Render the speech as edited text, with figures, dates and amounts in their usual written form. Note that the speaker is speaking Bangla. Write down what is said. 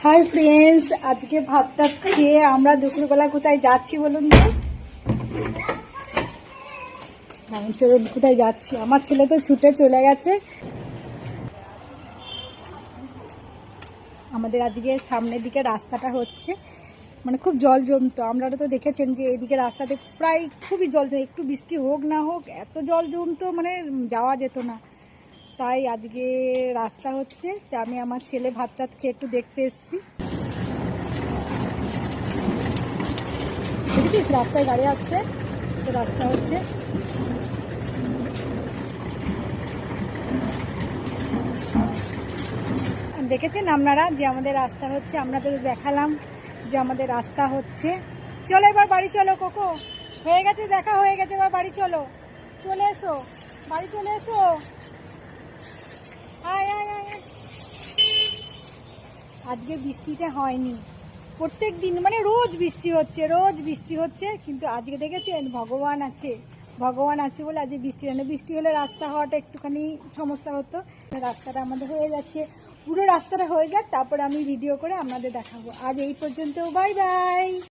হাই ফ্রেন্ডস, আজকে ভাতটা খেয়ে আমরা দুপুরবেলা কোথায় যাচ্ছি বলুন তো? চলুন কোথায় যাচ্ছি। আমার ছেলে তো ছুটে চলে গেছে। আমাদের আজকে সামনের দিকে রাস্তাটা হচ্ছে মানে খুব জল জমতো। আপনারা তো দেখেছেন যে এইদিকে রাস্তাতে প্রায় খুবই জল জমে, একটু বৃষ্টি হোক না হোক এত জল জমতো মানে যাওয়া যেত না। তাই আজকে রাস্তা হচ্ছে, তাই আমি আমার ছেলে ভাত টাত খেয়ে একটু দেখতে এসেছি। দেখেছিস রাস্তায় গাড়ি আসছে, তো রাস্তা হচ্ছে। দেখেছেন আপনারা যে আমাদের রাস্তা হচ্ছে, আপনাদের দেখালাম যে আমাদের রাস্তা হচ্ছে। চলো এবার বাড়ি চলো, কোকো হয়ে গেছে, দেখা হয়ে গেছে, এবার বাড়ি চলো, চলে এসো, বাড়ি চলে এসো। আয় আয় আয়। আজকে বৃষ্টিটা হয়নি, প্রত্যেক দিন মানে রোজ বৃষ্টি হচ্ছে, রোজ বৃষ্টি হচ্ছে, কিন্তু আজকে দেখেছেন ভগবান আছে, ভগবান আছে বলে আজকে বৃষ্টি হয় না। বৃষ্টি হলে রাস্তা হওয়াটা একটুখানি সমস্যা হতো। রাস্তাটা আমাদের হয়ে যাচ্ছে, পুরো রাস্তাটা হয়ে যাক, তারপরে আমি ভিডিও করে আপনাদের দেখাবো। আজ এই পর্যন্ত, বাই বাই।